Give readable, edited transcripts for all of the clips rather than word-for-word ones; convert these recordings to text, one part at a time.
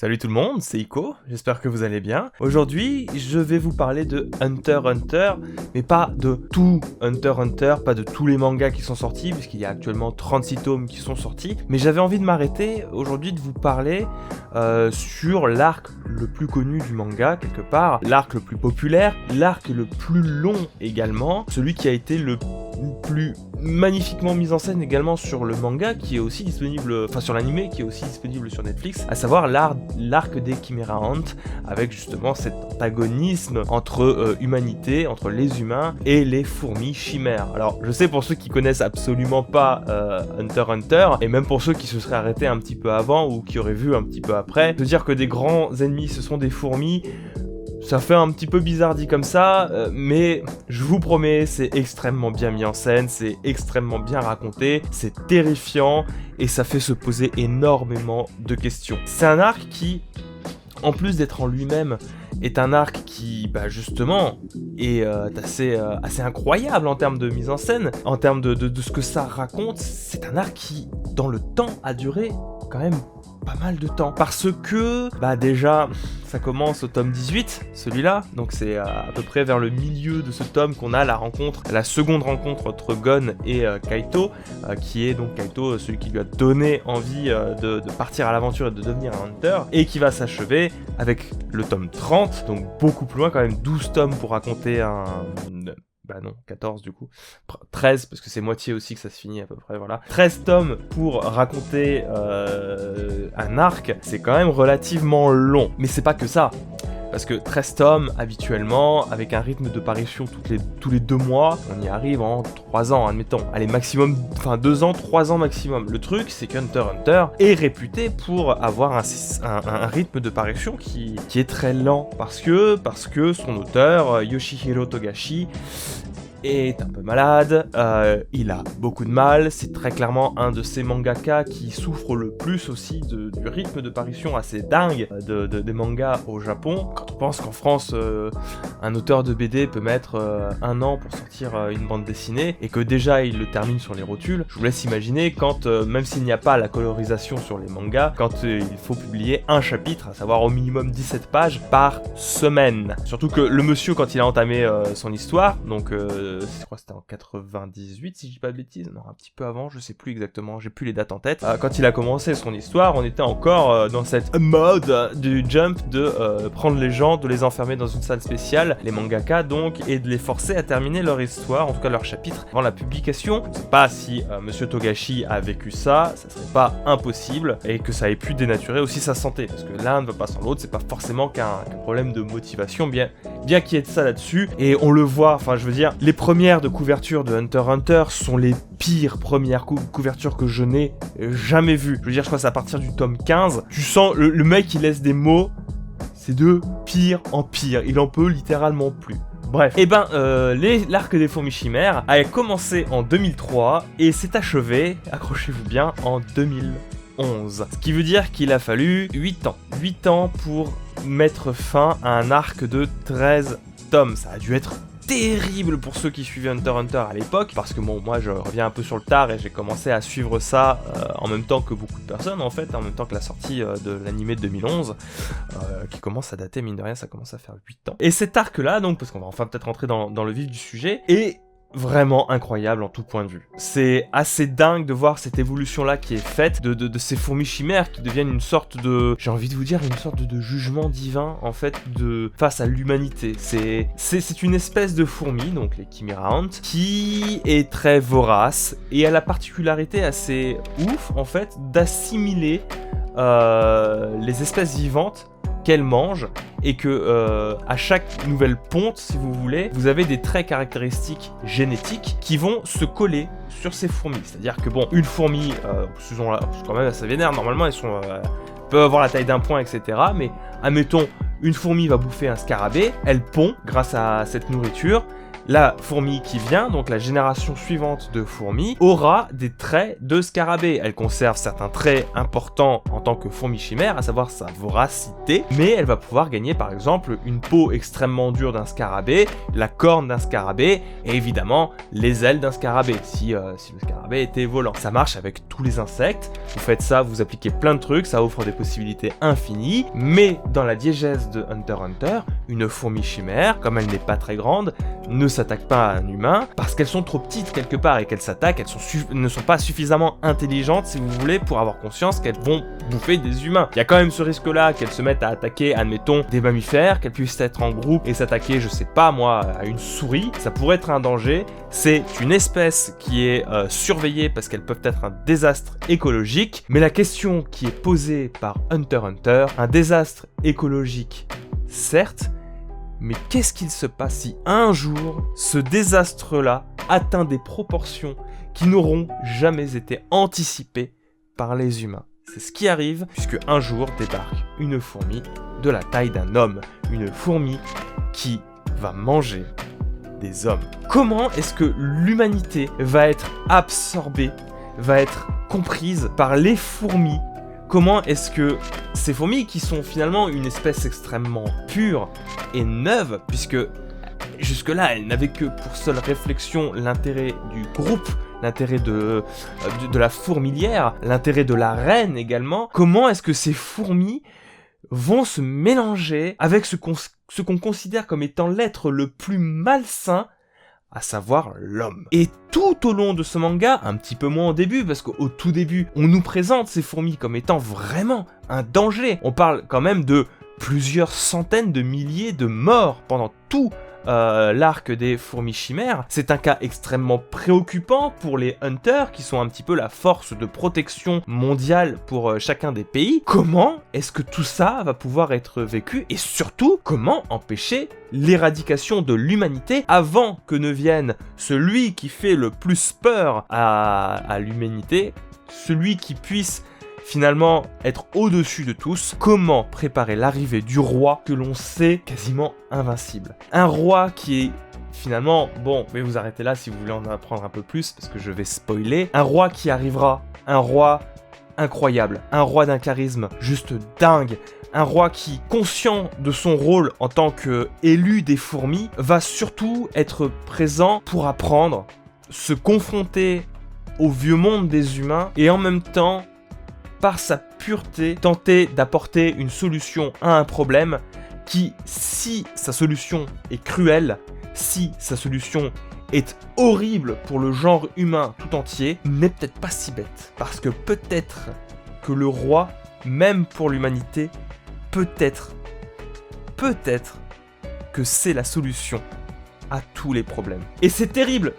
Salut tout le monde, c'est Iko, j'espère que vous allez bien. Aujourd'hui, je vais vous parler de Hunter x Hunter, mais pas de tout Hunter x Hunter, pas de tous les mangas qui sont sortis, puisqu'il y a actuellement 36 tomes qui sont sortis. Mais j'avais envie de m'arrêter aujourd'hui de vous parler sur l'arc le plus connu du manga, quelque part, l'arc le plus populaire, l'arc le plus long également, celui qui a été le plus magnifiquement mis en scène également sur le manga qui est aussi disponible, enfin sur l'anime qui est aussi disponible sur Netflix, à savoir l'arc des Chimera Ant, avec justement cet antagonisme entre humanité, entre les humains et les fourmis chimères. Alors je sais pour ceux qui connaissent absolument pas Hunter x Hunter, et même pour ceux qui se seraient arrêtés un petit peu avant ou qui auraient vu un petit peu après, de dire que des grands ennemis ce sont des fourmis, ça fait un petit peu bizarre dit comme ça, mais je vous promets, c'est extrêmement bien mis en scène, c'est extrêmement bien raconté, c'est terrifiant, et ça fait se poser énormément de questions. C'est un arc qui, en plus d'être en lui-même, est un arc qui, justement, est assez incroyable en termes de mise en scène, en termes de ce que ça raconte. C'est un arc qui, dans le temps, a duré quand même pas mal de temps, parce que déjà ça commence au tome 18, celui-là, donc c'est à peu près vers le milieu de ce tome qu'on a la seconde rencontre entre Gon et Kaito, qui est donc Kaito, celui qui lui a donné envie de partir à l'aventure et de devenir un hunter, et qui va s'achever avec le tome 30, donc beaucoup plus loin quand même, 12 tomes pour raconter 14 du coup, 13 parce que c'est moitié aussi que ça se finit à peu près, voilà. 13 tomes pour raconter un arc, c'est quand même relativement long. Mais c'est pas que ça, parce que 13 tomes, habituellement, avec un rythme de parution tous les 2 mois, on y arrive en 3 ans, admettons. Allez, maximum, 2 ans, 3 ans maximum. Le truc, c'est qu'Hunter x Hunter est réputé pour avoir un rythme de parution qui est très lent, parce que son auteur, Yoshihiro Togashi, est un peu malade, il a beaucoup de mal, c'est très clairement un de ces mangaka qui souffre le plus aussi du rythme de parution assez dingue des mangas au Japon. Quand on pense qu'en France, un auteur de BD peut mettre 1 an pour sortir une bande dessinée, et que déjà il le termine sur les rotules, je vous laisse imaginer quand, même s'il n'y a pas la colorisation sur les mangas, quand il faut publier un chapitre, à savoir au minimum 17 pages par semaine. Surtout que le monsieur, quand il a entamé son histoire, donc je crois que c'était en 98 si je dis pas de bêtises, non un petit peu avant, je sais plus exactement, j'ai plus les dates en tête. Quand il a commencé son histoire, on était encore dans cette mode du Jump de prendre les gens, de les enfermer dans une salle spéciale, les mangaka donc, et de les forcer à terminer leur histoire, en tout cas leur chapitre, avant la publication. Je sais pas si Monsieur Togashi a vécu ça serait pas impossible, et que ça ait pu dénaturer aussi sa santé, parce que l'un ne va pas sans l'autre, c'est pas forcément qu'un problème de motivation, bien qu'il y ait de ça là-dessus, et on le voit, je veux dire, les premières de couverture de Hunter x Hunter sont les pires premières couvertures que je n'ai jamais vues. Je veux dire, je crois que c'est à partir du tome 15. Tu sens le mec qui laisse des mots, c'est de pire en pire. Il en peut littéralement plus. Bref, l'arc des fourmis chimères a commencé en 2003 et s'est achevé, accrochez-vous bien, en 2011. Ce qui veut dire qu'il a fallu 8 ans. 8 ans pour mettre fin à un arc de 13 tomes. Ça a dû être terrible pour ceux qui suivaient Hunter x Hunter à l'époque, parce que moi je reviens un peu sur le tard et j'ai commencé à suivre ça en même temps que beaucoup de personnes en fait, en même temps que la sortie de l'anime de 2011, qui commence à dater, mine de rien, ça commence à faire 8 ans. Et cet arc là, donc, parce qu'on va enfin peut-être rentrer dans le vif du sujet, est vraiment incroyable en tout point de vue. C'est assez dingue de voir cette évolution-là qui est faite de ces fourmis chimères qui deviennent une sorte de, j'ai envie de vous dire, une sorte de jugement divin en fait face à l'humanité. C'est une espèce de fourmi, donc les Chimera Ant, qui est très vorace et a la particularité assez ouf en fait d'assimiler les espèces vivantes qu'elle mange, et que à chaque nouvelle ponte, si vous voulez, vous avez des traits caractéristiques génétiques qui vont se coller sur ces fourmis. C'est-à-dire que une fourmi, c'est quand même assez vénère, normalement elles peuvent avoir la taille d'un poing, etc. Mais admettons, une fourmi va bouffer un scarabée, elle pond grâce à cette nourriture, la fourmi qui vient, donc la génération suivante de fourmis, aura des traits de scarabée. Elle conserve certains traits importants en tant que fourmi chimère, à savoir sa voracité, mais elle va pouvoir gagner par exemple une peau extrêmement dure d'un scarabée, la corne d'un scarabée, et évidemment les ailes d'un scarabée, si le scarabée était volant. Ça marche avec tous les insectes, vous faites ça, vous appliquez plein de trucs, ça offre des possibilités infinies, mais dans la diégèse de Hunter x Hunter, une fourmi chimère, comme elle n'est pas très grande, ne s'attaque pas à un humain, parce qu'elles sont trop petites quelque part, et qu'elles s'attaquent, ne sont pas suffisamment intelligentes, si vous voulez, pour avoir conscience qu'elles vont bouffer des humains. Il y a quand même ce risque-là qu'elles se mettent à attaquer, admettons, des mammifères, qu'elles puissent être en groupe et s'attaquer, je sais pas moi, à une souris, ça pourrait être un danger. C'est une espèce qui est surveillée parce qu'elles peuvent être un désastre écologique, mais la question qui est posée par Hunter x Hunter, un désastre écologique, certes, mais qu'est-ce qu'il se passe si un jour, ce désastre-là atteint des proportions qui n'auront jamais été anticipées par les humains? C'est ce qui arrive, puisque un jour débarque une fourmi de la taille d'un homme, une fourmi qui va manger des hommes. Comment est-ce que l'humanité va être absorbée, va être comprise par les fourmis? Comment est-ce que ces fourmis, qui sont finalement une espèce extrêmement pure et neuve, puisque jusque-là, elles n'avaient que pour seule réflexion l'intérêt du groupe, l'intérêt de la fourmilière, l'intérêt de la reine également, comment est-ce que ces fourmis vont se mélanger avec ce qu'on considère comme étant l'être le plus malsain, à savoir l'homme. Et tout au long de ce manga, un petit peu moins au début, parce qu'au tout début, on nous présente ces fourmis comme étant vraiment un danger. On parle quand même de plusieurs centaines de milliers de morts pendant tout l'arc des fourmis chimères. C'est un cas extrêmement préoccupant pour les hunters, qui sont un petit peu la force de protection mondiale pour chacun des pays. Comment est-ce que tout ça va pouvoir être vécu, et surtout, comment empêcher l'éradication de l'humanité avant que ne vienne celui qui fait le plus peur à l'humanité, celui qui puisse finalement être au-dessus de tous? Comment préparer l'arrivée du roi que l'on sait quasiment invincible? Un roi qui est finalement, bon, vous pouvez vous arrêter là si vous voulez en apprendre un peu plus, parce que je vais spoiler. Un roi qui arrivera, un roi incroyable, un roi d'un charisme juste dingue, un roi qui, conscient de son rôle en tant qu'élu des fourmis, va surtout être présent pour apprendre, se confronter au vieux monde des humains, et en même temps, par sa pureté, tenter d'apporter une solution à un problème qui, si sa solution est cruelle, si sa solution est horrible pour le genre humain tout entier, n'est peut-être pas si bête. Parce que peut-être que le roi, même pour l'humanité, peut-être que c'est la solution à tous les problèmes. Et c'est terrible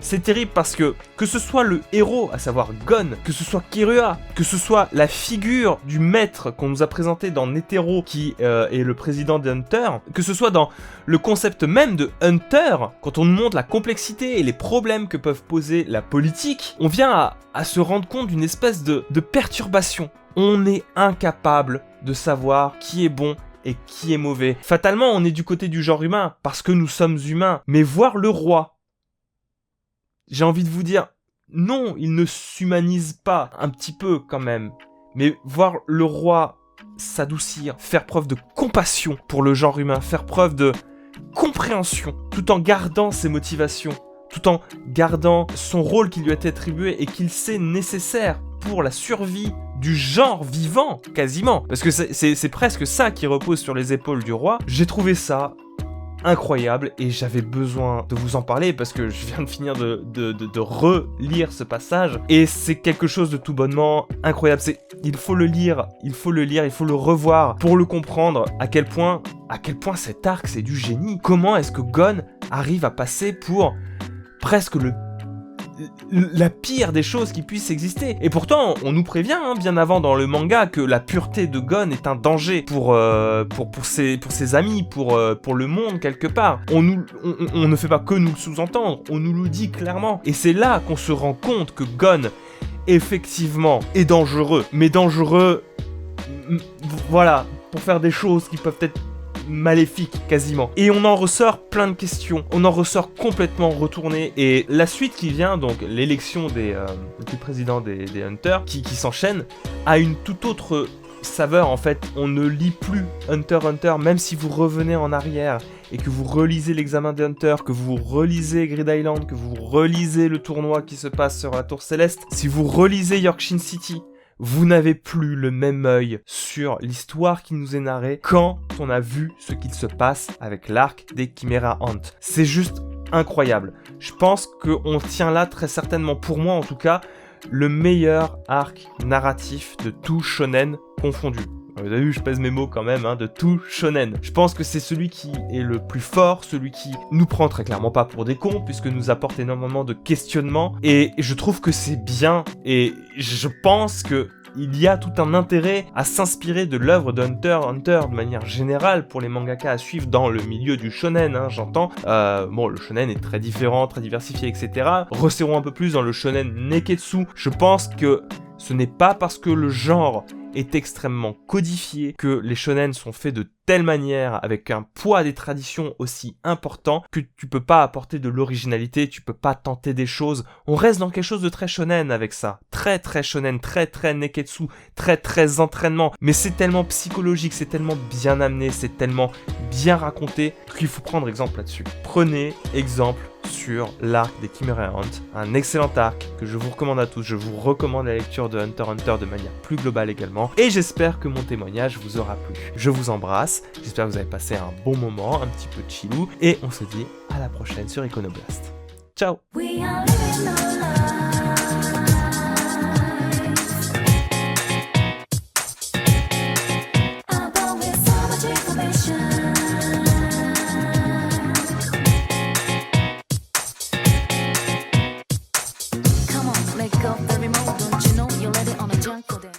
parce que ce soit le héros, à savoir Gon, que ce soit Kirua, que ce soit la figure du maître qu'on nous a présenté dans Netero, qui est le président des Hunters, que ce soit dans le concept même de Hunter, quand on nous montre la complexité et les problèmes que peuvent poser la politique, on vient à se rendre compte d'une espèce de perturbation. On est incapable de savoir qui est bon et qui est mauvais. Fatalement, on est du côté du genre humain, parce que nous sommes humains. Mais voir le roi, j'ai envie de vous dire, non, il ne s'humanise pas, un petit peu quand même. Mais voir le roi s'adoucir, faire preuve de compassion pour le genre humain, faire preuve de compréhension, tout en gardant ses motivations, tout en gardant son rôle qui lui a été attribué et qu'il sait nécessaire pour la survie du genre vivant, quasiment. Parce que c'est presque ça qui repose sur les épaules du roi. J'ai trouvé ça incroyable et j'avais besoin de vous en parler parce que je viens de finir de relire ce passage et c'est quelque chose de tout bonnement incroyable. Il faut le lire, il faut le revoir pour le comprendre à quel point cet arc c'est du génie. Comment est-ce que Gon arrive à passer pour presque la pire des choses qui puissent exister. Et pourtant, on nous prévient bien avant dans le manga que la pureté de Gon est un danger pour ses amis, pour le monde quelque part. On ne fait pas que nous le sous-entendre, on nous le dit clairement. Et c'est là qu'on se rend compte que Gon, effectivement, est dangereux. Mais dangereux, voilà, pour faire des choses qui peuvent être maléfique quasiment. Et on en ressort plein de questions, on en ressort complètement retourné. Et la suite qui vient, donc l'élection du président des Hunters, qui s'enchaîne, a une toute autre saveur en fait. On ne lit plus Hunter x Hunter, même si vous revenez en arrière et que vous relisez l'examen des Hunters, que vous relisez Grid Island, que vous relisez le tournoi qui se passe sur la Tour Céleste, si vous relisez Yorkshire City, vous n'avez plus le même œil sur l'histoire qui nous est narrée quand on a vu ce qu'il se passe avec l'arc des Chimera Ant. C'est juste incroyable. Je pense qu'on tient là très certainement, pour moi en tout cas, le meilleur arc narratif de tout shonen confondu. Vous avez vu, je pèse mes mots quand même, de tout shonen. Je pense que c'est celui qui est le plus fort, celui qui nous prend très clairement pas pour des cons, puisque nous apporte énormément de questionnements, et je trouve que c'est bien, et je pense que il y a tout un intérêt à s'inspirer de l'œuvre de Hunter x Hunter de manière générale pour les mangaka à suivre dans le milieu du shonen, j'entends. Le shonen est très différent, très diversifié, etc. Resserrons un peu plus dans le shonen neketsu. Je pense que ce n'est pas parce que le genre est extrêmement codifié, que les shonen sont faits de telle manière, avec un poids des traditions aussi important, que tu peux pas apporter de l'originalité, tu peux pas tenter des choses. On reste dans quelque chose de très shonen avec ça. Très très shonen, très très neketsu, très très entraînement. Mais c'est tellement psychologique, c'est tellement bien amené, c'est tellement bien raconté qu'il faut prendre exemple là-dessus. Prenez exemple sur l'arc des Chimera Ant, un excellent arc que je vous recommande à tous. Je vous recommande la lecture de Hunter x Hunter de manière plus globale également, et j'espère que mon témoignage vous aura plu. Je vous embrasse, j'espère que vous avez passé un bon moment, un petit peu de chillou, et on se dit à la prochaine sur Iconoblast. Ciao.